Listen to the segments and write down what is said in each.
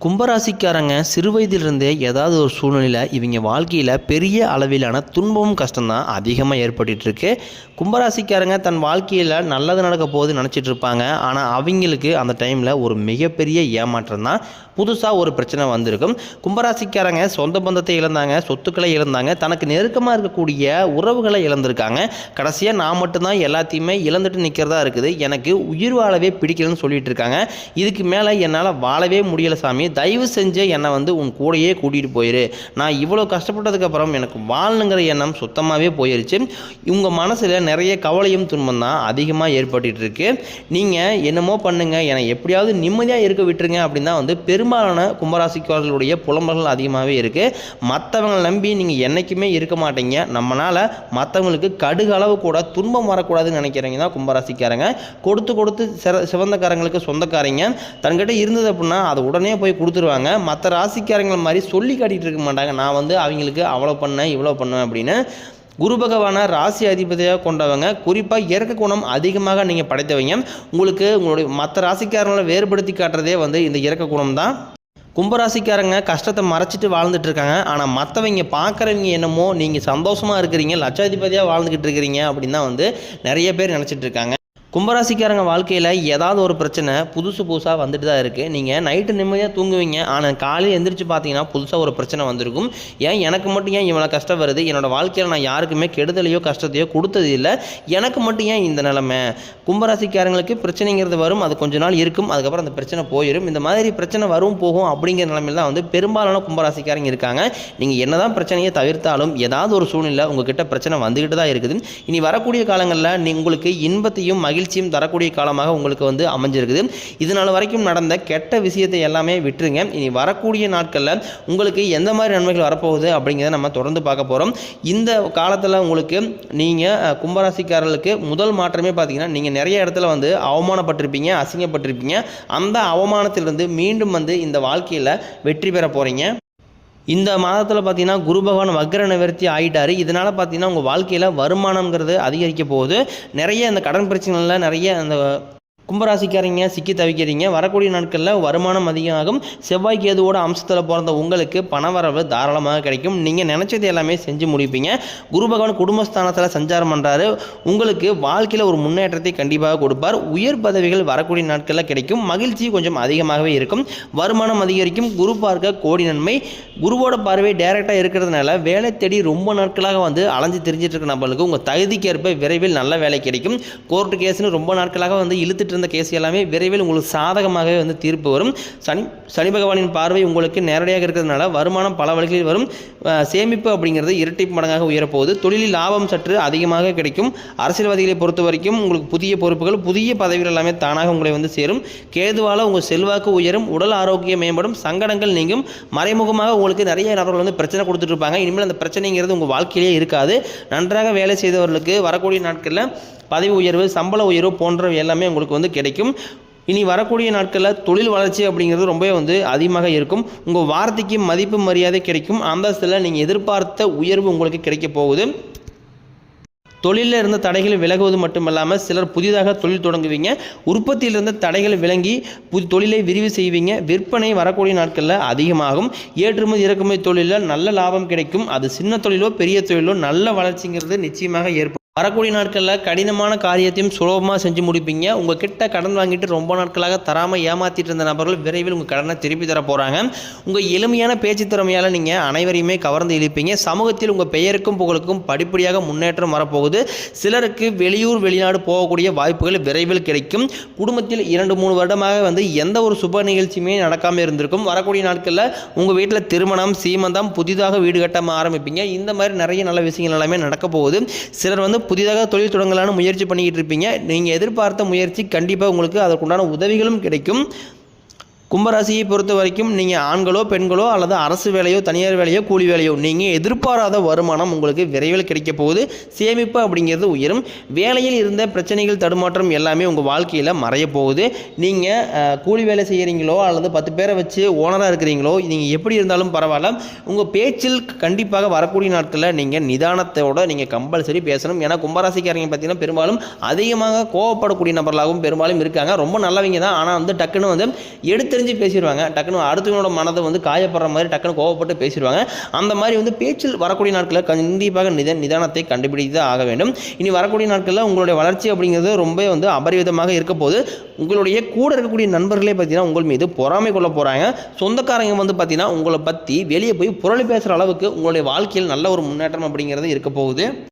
கும்பராசிக்காரங்க சிறு வயதிலிருந்தே ஏதாவது ஒரு சூழ்நிலையில் இவங்க வாழ்க்கையில் பெரிய அளவிலான துன்பமும் கஷ்டம்தான் அதிகமாக ஏற்பட்டுருக்கு. கும்பராசிக்காரங்க தன் வாழ்க்கையில் நல்லது நடக்க போகுது நினச்சிட்டு இருப்பாங்க. ஆனால் அவங்களுக்கு அந்த டைமில் ஒரு மிகப்பெரிய ஏமாற்றம் தான், புதுசாக ஒரு பிரச்சனை வந்திருக்கும். கும்பராசிக்காரங்க சொந்த பந்தத்தை இழந்தாங்க, சொத்துக்களை இழந்தாங்க, தனக்கு நெருக்கமாக இருக்கக்கூடிய உறவுகளை இழந்திருக்காங்க. கடைசியாக நான் மட்டும்தான் எல்லாத்தையுமே இழந்துட்டு நிற்கிறதா இருக்குது, எனக்கு உயிர் வாழவே பிடிக்கலன்னு சொல்லிட்டு இருக்காங்க. இதுக்கு மேலே என்னால் வாழவே முடியலை சாமி, தயவு செஞ்சு என்னை உன் கூடையே கூட்டிகிட்டு போயிரு, நான் இவ்வளோ கஷ்டப்பட்டதுக்கப்புறம் எனக்கு வாழணுங்கிற எண்ணம் சுத்தமாகவே போயிடுச்சு. உங்கள் மனசில் நிறைய கவலையும் துன்பம் தான் அதிகமாக ஏற்பட்டு இருக்கு. நீங்கள் என்னமோ பண்ணுங்க, என்னை எப்படியாவது நிம்மதியாக இருக்க விட்டுருங்க அப்படின்னு தான் பெரும்பாலான கும்பராசிக்காரர்களுடைய புலம்பல்கள் அதிகமாகவே இருக்குது. மற்றவங்களை நம்பி நீங்கள் என்றைக்குமே இருக்க மாட்டீங்க. நம்மளால் மற்றவங்களுக்கு கடுகு அளவு கூட துன்பம் வரக்கூடாதுன்னு நினைக்கிறீங்க தான் கும்பராசிக்காரங்க. கொடுத்து கொடுத்து சிவந்தக்காரங்களுக்கு சொந்தக்காரங்க தன்கிட்ட இருந்தது அப்படின்னா அதை உடனே போய் கொடுத்துருவாங்க. மற்ற ராசிக்காரங்கள் மாதிரி சொல்லி காட்டிகிட்டு இருக்க மாட்டாங்க, நான் அவங்களுக்கு அவ்வளோ பண்ணேன் இவ்வளோ பண்ணேன் அப்படின்னு. குரு பகவான ராசி அதிபதியாக கொண்டவங்க, குறிப்பாக இறக்க குணம் அதிகமாக நீங்கள் படைத்தவங்க. உங்களுடைய மற்ற ராசிக்காரங்களை வேறுபடுத்தி காட்டுறதே இந்த இறக்க குணம் தான். கும்பராசிக்காரங்க கஷ்டத்தை மறைச்சிட்டு வாழ்ந்துட்டு இருக்காங்க. ஆனால் மற்றவங்க பார்க்குறவங்க என்னமோ நீங்கள் சந்தோஷமாக இருக்கிறீங்க, லட்சாதிபதியாக வாழ்ந்துக்கிட்டு இருக்கிறீங்க அப்படின்னு தான் நிறைய பேர் நினச்சிட்டு இருக்காங்க. கும்பராசிக்காரங்க வாழ்க்கையில் ஏதாவது ஒரு பிரச்சனை புதுசாக வந்துட்டு தான் இருக்குது. நீங்கள் நைட்டு நிம்மதியாக தூங்குவீங்க, ஆனால் காலையில் எந்திரிச்சு பார்த்தீங்கன்னா புதுசாக ஒரு பிரச்சனை வந்திருக்கும். எனக்கு மட்டும் ஏன் இவ்வளோ கஷ்டம் வருது, என்னோடய வாழ்க்கையில் நான் யாருக்குமே கெடுதலையோ கஷ்டத்தையோ கொடுத்தது இல்லை, எனக்கு மட்டும் ஏன் இந்த நிலைமை. கும்பராசிக்காரங்களுக்கு பிரச்சனைங்கிறது வரும், அது கொஞ்ச நாள் இருக்கும், அதுக்கப்புறம் அந்த பிரச்சனை போயிடும். இந்த மாதிரி பிரச்சனை வரும் போகும் அப்படிங்கிற நிலைமையில் தான் பெரும்பாலான கும்பராசிக்காரங்க இருக்காங்க. நீங்கள் என்ன தான் பிரச்சனையை தவிர்த்தாலும் ஏதாவது ஒரு சூழ்நிலை உங்ககிட்ட பிரச்சனை வந்துக்கிட்டு தான் இருக்குது. இனி வரக்கூடிய காலங்களில் உங்களுக்கு இன்பத்தையும் மகிழ்ச்சியும் தரக்கூடிய காலமாக உங்களுக்கு அமைஞ்சிருக்குது. இதனால் வரைக்கும் நடந்த கெட்ட விஷயத்தை எல்லாமே விட்டுருங்க. இனி வரக்கூடிய நாட்களில் உங்களுக்கு எந்த மாதிரி நன்மைகள் வரப்போகுது அப்படிங்கிறத நம்ம தொடர்ந்து பார்க்க போகிறோம். இந்த காலத்தில் உங்களுக்கு நீங்கள் கும்பராசிக்காரர்களுக்கு முதல் மாற்றமே பார்த்தீங்கன்னா, நீங்கள் நிறைய இடத்துல அவமானப்பட்டிருப்பீங்க, அசிங்கப்பட்டிருப்பீங்க. அந்த அவமானத்திலிருந்து மீண்டும் இந்த வாழ்க்கையில் வெற்றி பெற போகிறீங்க. இந்த மாதத்தில் பார்த்தீங்கன்னா குரு பகவான் வக்ர நிவர்த்தி ஆகிட்டார். இதனால் பார்த்தீங்கன்னா உங்கள் வாழ்க்கையில் வருமானங்கிறது அதிகரிக்க போகுது. நிறைய இந்த கடன் பிரச்சனைகளில் நிறைய அந்த கும்பராசிக்காரங்க சிக்கி தவிக்கிறீங்க. வரக்கூடிய நாட்களில் வருமானம் அதிகமாகும். செவ்வாய் கேதுவோட அம்சத்தில் பிறந்த உங்களுக்கு பணவரவு தாராளமாக கிடைக்கும். நீங்கள் நினச்சது எல்லாமே செஞ்சு முடிப்பீங்க. குரு பகவான் குடும்பஸ்தானத்தில் சஞ்சாரம் பண்ணுறாரு. உங்களுக்கு வாழ்க்கையில் ஒரு முன்னேற்றத்தை கண்டிப்பாக கொடுப்பார். உயர் பதவிகள் வரக்கூடிய நாட்களில் கிடைக்கும். மகிழ்ச்சி கொஞ்சம் அதிகமாகவே இருக்கும். வருமானம் அதிகரிக்கும். குரு பார்க்க கோடி நன்மை. குருவோட பார்வை டைரெக்டாக இருக்கிறதுனால வேலை தேடி ரொம்ப நாட்களாக அலைஞ்சு தெரிஞ்சிட்டு இருக்க நம்மளுக்கு உங்கள் தகுதிக்கேற்ப விரைவில் நல்ல வேலை கிடைக்கும். கோர்ட்டு கேஸ்னு ரொம்ப நாட்களாக இழுத்துட்டு இருந்த கேஸ் எல்லாமே விரைவில் உங்களுக்கு சாதகமாகவே தீர்ப்பு வரும். சனி பகவானின் பார்வை உங்களுக்கு நேரடியாக இருக்கிறதுனால வருமானம் பல வழிகளில் வரும். சேமிப்பு அப்படிங்கிறது இரட்டிப்பு மடங்காக உயரப்போகுது. தொழிலில் லாபம் சற்று அதிகமாக கிடைக்கும். அரசியல்வாதிகளை பொறுத்த வரைக்கும் உங்களுக்கு புதிய பொறுப்புகள், புதிய பதவிகள் எல்லாமே தானாக உங்களை சேரும். கேதுவால் உங்கள் செல்வாக்கு உயரும். உடல் ஆரோக்கியம் மேம்படும். சங்கடங்கள் நீங்கும். மறைமுகமாக உங்களுக்கு நிறைய நபர்கள் பிரச்சனை கொடுத்துட்டு இருப்பாங்க. இனிமேல் அந்த பிரச்சனைங்கிறது உங்கள் வாழ்க்கையிலே இருக்காது. நன்றாக வேலை செய்தவர்களுக்கு வரக்கூடிய நாட்களில் பதவி உயர்வு, சம்பள உயர்வு போன்றவை எல்லாமே உங்களுக்கு கிடைக்கும். இனி வரக்கூடிய நாட்களில் தொழில் வளர்ச்சி அப்படிங்கிறது ரொம்ப அதிகமாக இருக்கும். உங்கள் வார்த்தைக்கு மதிப்பு மரியாதை கிடைக்கும். அந்தஸ்தில் நீங்கள் எதிர்பார்த்த உயர்வு உங்களுக்கு கிடைக்க போகுது. தொழிலில் இருந்த தடைகள் விலகுவது மட்டுமல்லாமல் சிலர் புதிதாக தொழில் தொடங்குவீங்க. உற்பத்தியில் இருந்த தடைகள் விளங்கி தொழிலை விரிவு செய்வீங்க. விற்பனை வரக்கூடிய நாட்களில் அதிகமாகும். ஏற்றுமதி இறக்குமதி தொழிலில் நல்ல லாபம் கிடைக்கும். அது சின்ன தொழிலோ பெரிய தொழிலோ நல்ல வளர்ச்சிங்கிறது நிச்சயமாக ஏற்படும். வரக்கூடிய நாட்களில் கடினமான காரியத்தையும் சுலபமாக செஞ்சு முடிப்பீங்க. உங்கள் கிட்ட கடன் வாங்கிட்டு ரொம்ப நாட்களாக தராமல் ஏமாற்றிட்டு இருந்த நபர்கள் விரைவில் உங்கள் கடனை திருப்பி தர போகிறாங்க. உங்கள் எளிமையான பேச்சு திறமையால் நீங்கள் அனைவரையுமே கவர்ந்து இழுப்பீங்க. சமூகத்தில் உங்கள் பெயருக்கும் புகழுக்கும் படிப்படியாக முன்னேற்றம் வரப்போகுது. சிலருக்கு வெளியூர் வெளிநாடு போகக்கூடிய வாய்ப்புகள் விரைவில் கிடைக்கும். குடும்பத்தில் 2-3 வருடமாக எந்த ஒரு சுப நிகழ்ச்சியுமே நடக்காமல் இருந்திருக்கும். வரக்கூடிய நாட்களில் உங்கள் வீட்டில் திருமணம், சீமந்தம், புதிதாக வீடு கட்ட ஆரம்பிப்பீங்க. இந்த மாதிரி நிறைய நல்ல விஷயங்கள் எல்லாமே நடக்க போகுது. சிலர் புதிதாக தொழில் தொடங்கலான்னு முயற்சி பண்ணிக்கிட்டு இருப்பீங்க. நீங்கள் எதிர்பார்த்த முயற்சி கண்டிப்பாக உங்களுக்கு அதற்குண்டான உதவிகளும் கிடைக்கும். கும்பராசியை பொறுத்த வரைக்கும் நீங்கள் ஆண்களோ பெண்களோ அல்லது அரசு வேலையோ தனியார் வேலையோ கூலி வேலையோ நீங்கள் எதிர்பாராத வருமானம் உங்களுக்கு விரைவில் கிடைக்க போகுது. சேமிப்பு அப்படிங்கிறது உயரும். வேலையில் இருந்த பிரச்சனைகள், தடுமாற்றம் எல்லாமே உங்கள் வாழ்க்கையில் மறைய போகுது. நீங்கள் கூலி வேலை செய்கிறீங்களோ அல்லது 10 பேரை வச்சு ஓனராக இருக்கிறீங்களோ, நீங்கள் எப்படி இருந்தாலும் பரவாயில்ல, உங்கள் பேச்சில் கண்டிப்பாக வரக்கூடிய நாட்களில் நீங்கள் நிதானத்தோடு நீங்கள் கம்பல்சரி பேசணும். ஏன்னா கும்பராசிக்காரங்க பார்த்தீங்கன்னா பெரும்பாலும் அதிகமாக கோவப்படக்கூடிய நபர்களாகவும் பெரும்பாலும் இருக்காங்க. ரொம்ப நல்லவங்க தான், ஆனால் டக்குன்னு எடுத்து எடுத்தெறிஞ்சு பேசிடுவாங்க. டக்குன்னு அடுத்தவங்களோட மனதை வந்து காயப்படுற மாதிரி டக்குன்னு கோவப்பட்டு பேசிடுவாங்க. அந்த மாதிரி வந்து பேச்சில் வரக்கூடிய நாட்களில் கண்டிப்பாக நிதானத்தை கண்டுபிடித்து தான் ஆக வேண்டும். இனி வரக்கூடிய நாட்களில் உங்களுடைய வளர்ச்சி அப்படிங்கிறது ரொம்ப வந்து அபரிவிதமாக இருக்க போது. உங்களுடைய கூட இருக்கக்கூடிய நண்பர்களே பார்த்தீங்கன்னா உங்கள் மீது பொறாமை கொள்ள போகிறாங்க. சொந்தக்காரங்க வந்து பார்த்தீங்கன்னா உங்களை பற்றி வெளியே போய் புரளி பேசுகிற அளவுக்கு உங்களுடைய வாழ்க்கையில் நல்ல ஒரு முன்னேற்றம் அப்படிங்கிறது இருக்க போகுது.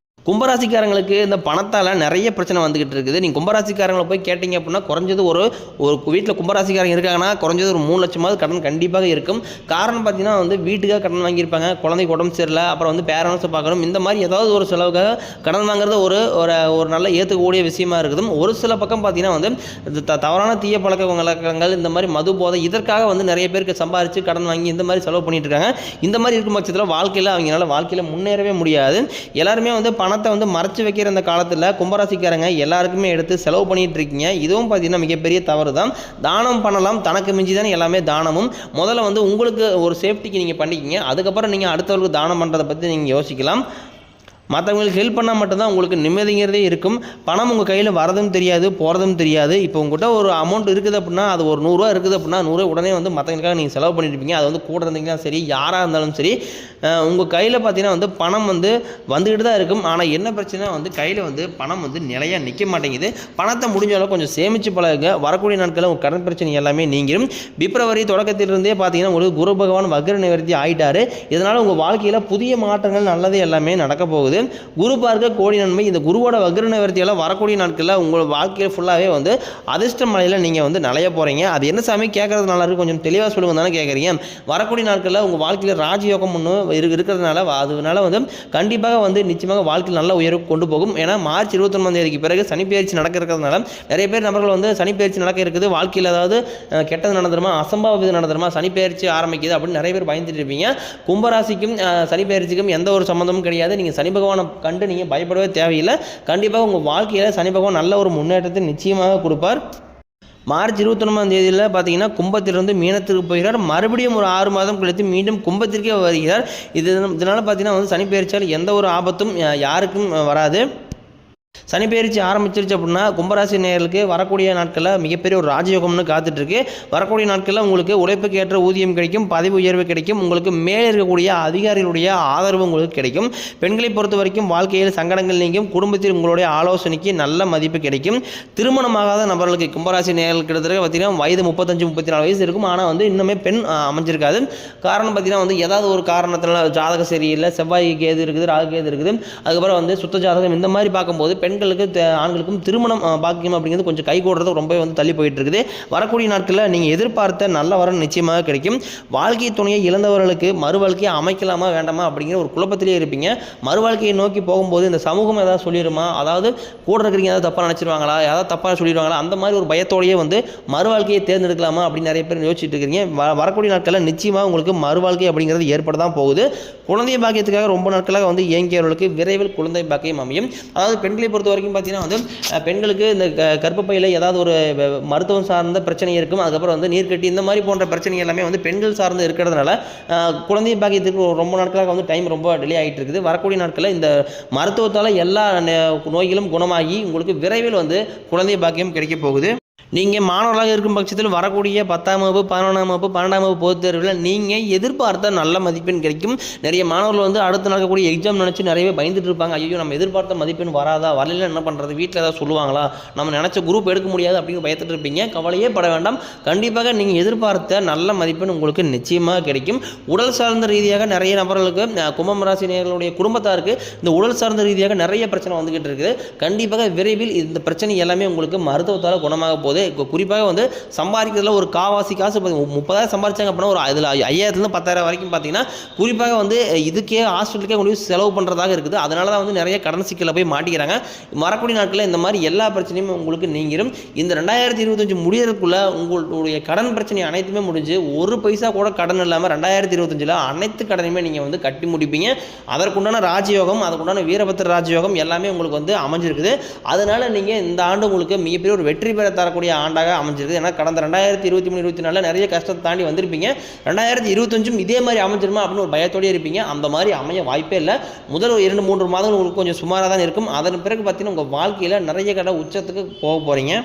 கும்பராசிக்காரங்களுக்கு இந்த பணத்தால் நிறைய பிரச்சனை வந்துக்கிட்டு இருக்குது. நீங்கள் கும்பராசிக்காரங்களை போய் கேட்டிங்க அப்படின்னா குறைஞ்சது ஒரு வீட்டில் கும்பராசிக்காரங்க இருக்காங்கன்னா குறைஞ்சது ஒரு 3 லட்சமாவது கடன் கண்டிப்பாக இருக்கும். காரணம் பார்த்தீங்கன்னா வந்து வீட்டுக்காக கடன் வாங்கியிருப்பாங்க, குழந்தைக்கு உடம்பு சரியில்லை, அப்புறம் வந்து பேரண்ட்ஸை பார்க்கணும், இந்த மாதிரி ஏதாவது ஒரு செலவுக்காக கடன் வாங்குறது ஒரு நல்ல ஏற்றுக்கக்கூடிய விஷயமா இருக்குது. ஒரு சில பக்கம் பார்த்தீங்கன்னா வந்து தவறான தீய பழக்க வழக்கங்கள், இந்த மாதிரி மது போதை, இதற்காக வந்து நிறைய பேருக்கு சம்பாரித்து கடன் வாங்கி இந்த மாதிரி செலவு பண்ணிட்டு இருக்காங்க. இந்த மாதிரி இருக்கும் பட்சத்தில் அவங்களால வாழ்க்கையில் முன்னேறவே முடியாது. எல்லாருமே வந்து பணத்தை வந்து மறைச்சு வைக்கிற இந்த காலத்தில் கும்பராசிக்காரங்க எல்லாருக்குமே எடுத்து செலவு பண்ணிட்டு இருக்கீங்க. இதுவும் பார்த்தீங்கன்னா மிகப்பெரிய தவறு தான். தானம் பண்ணலாம், தனக்கு மிஞ்சி தானே எல்லாமே தானமும். முதல்ல வந்து உங்களுக்கு ஒரு சேஃப்டிக்கு நீங்கள் பண்ணிக்கிங்க, அதுக்கப்புறம் நீங்கள் அடுத்தவர்களுக்கு தானம் பண்ணுறதை பற்றி நீங்கள் யோசிக்கலாம். மற்றவங்களுக்கு ஹெல்ப் பண்ணால் மட்டும்தான் உங்களுக்கு நிம்மதிங்கிறதே இருக்கும். பணம் உங்கள் கையில் வரதும் தெரியாது, போகிறதும் தெரியாது. இப்போ உங்கள்கிட்ட ஒரு அமௌண்ட் இருக்குது அப்படின்னா, அது ஒரு 100 ரூபா இருக்குது அப்படின்னா 100 உடனே வந்து மற்றவங்களுக்காக நீங்கள் செலவு பண்ணியிருப்பீங்க. அது வந்து கூட இருந்தீங்கன்னா சரி, யாராக இருந்தாலும் சரி, உங்கள் கையில் பார்த்தீங்கன்னா வந்து பணம் வந்து வந்துக்கிட்டு தான் இருக்கும். ஆனால் என்ன பிரச்சனை வந்து கையில் வந்து பணம் வந்து நிலையாக நிற்க மாட்டேங்குது. பணத்தை முடிஞ்ச அளவு கொஞ்சம் சேமித்து பழகுங்க. வரக்கூடிய நாட்களில் உங்கள் கடன் பிரச்சனை எல்லாமே நீங்கிடும். பிப்ரவரி தொடக்கத்திலிருந்தே பார்த்தீங்கன்னா உங்களுக்கு குரு பகவான் வக்ர நிவர்த்தி ஆகிட்டார். இதனால் உங்கள் வாழ்க்கையில் புதிய மாற்றங்கள் நல்லது எல்லாமே நடக்க போகுது. குரு பார்க்க கோடி நன்மை. இந்த குருவோட வக்ர நிவர்த்தியால் வரக்கூடிய நாட்களில் உங்கள் வாழ்க்கையில் ஃபுல்லாகவே வந்து அதிர்ஷ்ட மலையில் நீங்கள் வந்து நலைய போகிறீங்க. அது என்ன சாமி கேட்கறது நல்லா இருக்குது, கொஞ்சம் தெளிவாக சொல்லுங்க தானே கேட்குறீங்க. வரக்கூடிய நாட்களில் உங்கள் வாழ்க்கையில் ராஜயோகம் ஒன்று இருக்கிறதுனால அதனால வந்து கண்டிப்பாக வந்து நிச்சயமாக வாழ்க்கையில் நல்ல உயர்வு கொண்டு போகும். ஏன்னா மார்ச் 29ஆம் தேதிக்கு பிறகு சனிப்பெயர்ச்சி நடக்க இருக்கிறதுனால நிறைய பேர் நபர்கள் வந்து சனிப்பெயர்ச்சி நடக்க இருக்குது, வாழ்க்கையில் ஏதாவது கெட்டது நடந்துருமா, அசம்பாவிதம் நடந்துருமா, சனிப்பெயர்ச்சி ஆரம்பிக்குது அப்படின்னு நிறைய பேர் பயந்துட்டு இருப்பீங்க. கும்பராசிக்கும் சனிப்பெயர்ச்சிக்கும் எந்த ஒரு சம்மந்தமும் கிடையாது. நீங்கள் சனி பகவானை கண்டு நீங்கள் பயப்படவே தேவையில்லை. கண்டிப்பாக உங்கள் வாழ்க்கையில் சனி பகவான் நல்ல ஒரு முன்னேற்றத்தை நிச்சயமாக கொடுப்பார். மார்ச் 29ஆம் தேதியில் பார்த்தீங்கன்னா கும்பத்திலிருந்து மீனத்திற்கு போகிறார். மறுபடியும் ஒரு 6 மாதம் கழித்து மீண்டும் கும்பத்திற்கே வருகிறார். இதனால் பார்த்தீங்கன்னா வந்து சனி பெயர்ச்சியால் எந்த ஒரு ஆபத்தும் யாருக்கும் வராது. சனி பெயர்ச்சி ஆரம்பிச்சிருச்சு அப்படின்னா கும்பராசி நேயர்களுக்கு வரக்கூடிய நாட்களில் மிகப்பெரிய ஒரு ராஜயோகம்னு காத்துட்ருக்கு. வரக்கூடிய நாட்களில் உங்களுக்கு உழைப்புக்கு ஏற்ற ஊதியம் கிடைக்கும், பதவி உயர்வு கிடைக்கும், உங்களுக்கு மேலே இருக்கக்கூடிய அதிகாரிகளுடைய ஆதரவு உங்களுக்கு கிடைக்கும். பெண்களை பொறுத்த வரைக்கும் வாழ்க்கையில் சங்கடங்கள் நீங்கும், குடும்பத்தில் உங்களுடைய ஆலோசனைக்கு நல்ல மதிப்பு கிடைக்கும். திருமணமாகாத நபர்களுக்கு கும்பராசி நேயர்கள் கிட்டத்தட்ட பார்த்தீங்கன்னா வயது 35-34 வயசு இருக்கும். ஆனால் வந்து இன்னுமே பெண் அமைஞ்சிருக்காது. காரணம் பார்த்தீங்கன்னா வந்து ஏதாவது ஒரு காரணத்தினால ஜாதகம் சரியில்லை, செவ்வாய் கேது இருக்குது, ராகு கேது இருக்குது, அதுக்கப்புறம் வந்து சுத்த ஜாதகம், இந்த மாதிரி பார்க்கும்போது பெண்களுக்கு ஆண்களுக்கும் திருமணம் பாக்கியம் அப்படிங்கிறது கொஞ்சம் கை கூடுறது ரொம்ப வந்து தள்ளி போயிட்டு இருக்குது. வரக்கூடிய நாட்களில் நீங்கள் எதிர்பார்த்த நல்ல வரன் நிச்சயமாக கிடைக்கும். வாழ்க்கை துணையை இழந்தவர்களுக்கு மறு வாழ்க்கையை அமைக்கலாமா வேண்டாமா அப்படிங்கிற ஒரு குழப்பத்திலே இருப்பீங்க. மறு வாழ்க்கையை நோக்கி போகும்போது இந்த சமூகம் ஏதாவது சொல்லிடுமா, அதாவது கூட இருக்கிறீங்க ஏதாவது தப்பாக நினச்சிருவாங்களா, ஏதாவது தப்பாக சொல்லிடுவாங்களா, அந்த மாதிரி ஒரு பயத்தோடையே வந்து மறு வாழ்க்கையை தேர்ந்தெடுக்கலாமா அப்படின்னு நிறைய பேர் யோசிச்சுட்டு இருக்கிறீங்க. வரக்கூடிய நாட்களில் நிச்சயமாக உங்களுக்கு மறு வாழ்க்கை அப்படிங்கிறது ஏற்பட தான் போகுது. குழந்தை பாக்கியத்துக்காக ரொம்ப நாட்களாக வந்து இயங்கியவர்களுக்கு விரைவில் குழந்தை பாக்கியம் அமையும். அதாவது பெண்களை பொறுத்த வரைக்கும் பார்த்தீங்கன்னா வந்து பெண்களுக்கு இந்த கர்ப்பப்பையில் ஏதாவது ஒரு மருத்துவம் சார்ந்த பிரச்சனை இருக்கும், அதுக்கப்புறம் வந்து நீர்க்கட்டி, இந்த மாதிரி போன்ற பிரச்சனை எல்லாமே வந்து பெண்கள் சார்ந்து இருக்கிறதுனால குழந்தை பாக்கியத்துக்கு ரொம்ப நாட்களாக வந்து டைம் ரொம்ப டிலே ஆகிட்டு இருக்குது. வரக்கூடிய நாட்களில் இந்த மருத்துவத்தால் எல்லா நோய்களும் குணமாகி உங்களுக்கு விரைவில் வந்து குழந்தை பாக்கியம் கிடைக்க போகுது. நீங்கள் மாணவர்களாக இருக்கும் பட்சத்தில் வரக்கூடிய 10ஆம் வகுப்பு, 11ஆம் வகுப்பு, 12ஆம் வகுப்பு பொதுத் தேர்வில் நீங்கள் எதிர்பார்த்த நல்ல மதிப்பெண் கிடைக்கும். நிறைய மாணவர்கள் வந்து அடுத்து நடக்கக்கூடிய எக்ஸாம் நினச்சி நிறையவே பயந்துட்டு இருப்பாங்க. ஐயோ நம்ம எதிர்பார்த்த மதிப்பெண் வராதா, வரல என்ன பண்ணுறது, வீட்டில் ஏதாவது சொல்லுவாங்களா, நம்ம நினச்ச குரூப் எடுக்க முடியாது அப்படின்னு பயத்துட்டு இருப்பீங்க. கவலையே பட வேண்டாம். கண்டிப்பாக நீங்கள் எதிர்பார்த்த நல்ல மதிப்பெண் உங்களுக்கு நிச்சயமாக கிடைக்கும். உடல் சார்ந்த ரீதியாக நிறைய நபர்களுக்கு, கும்பம் ராசி நேயர்களுடைய குடும்பத்தாருக்கு இந்த உடல் சார்ந்த ரீதியாக நிறைய பிரச்சனை வந்துக்கிட்டு இருக்குது. கண்டிப்பாக விரைவில் இந்த பிரச்சனை எல்லாமே உங்களுக்கு மருத்துவத்தால் குணமாக போகுது. குறிப்பாக வந்து சம்பாதிக்கிறதுல ஒரு காசு 30,000 சம்பாதிச்சாங்க அப்படின்னா ஒரு அதில் 5,000 10,000 வரைக்கும் பார்த்தீங்கன்னா குறிப்பாக வந்து இதுக்கே ஹாஸ்பிட்டலுக்கே கொண்டு போய் செலவு பண்ணுறதாக இருக்குது. அதனால தான் வந்து நிறைய கடன் சிக்கலில் போய் மாட்டிக்கிறாங்க. வரக்கூடிய நாட்களில் இந்த மாதிரி எல்லா பிரச்சனையும் உங்களுக்கு நீங்கிடும். இந்த 2025 முடியறதுக்குள்ள உங்களுடைய கடன் பிரச்சனை அனைத்துமே முடிஞ்சு ஒரு பைசா கூட கடன் இல்லாமல் 2025 அனைத்து கடனையுமே நீங்கள் வந்து கட்டி முடிப்பீங்க. அதற்குண்டான ராஜயோகம், அதுக்குண்டான வீரபத்திர ராஜயோகம் எல்லாமே உங்களுக்கு வந்து அமைஞ்சிருக்குது. அதனால நீங்கள் இந்த ஆண்டு உங்களுக்கு மிகப்பெரிய ஒரு வெற்றி பெற தரக்கூடிய ஆண்டாக அமைஞ்சிருக்கு. ஏன்னா கடந்த 2023-24 நிறைய கஷ்டத்தை தாண்டி வந்திருப்பீங்க. 2025 இதே மாதிரி அமைஞ்சிருமா அப்படின்னு ஒரு பயத்தோடய இருப்பீங்க. அந்த மாதிரி அமைய வாய்ப்பே இல்லை. முதல் 2-3 மாதங்கள் உங்களுக்கு கொஞ்சம் சுமாராக தான் இருக்கும். அதன் பிறகு பார்த்தீங்கன்னா உங்கள் வாழ்க்கையில் நிறைய கடை உச்சத்துக்கு போக போகிறீங்க.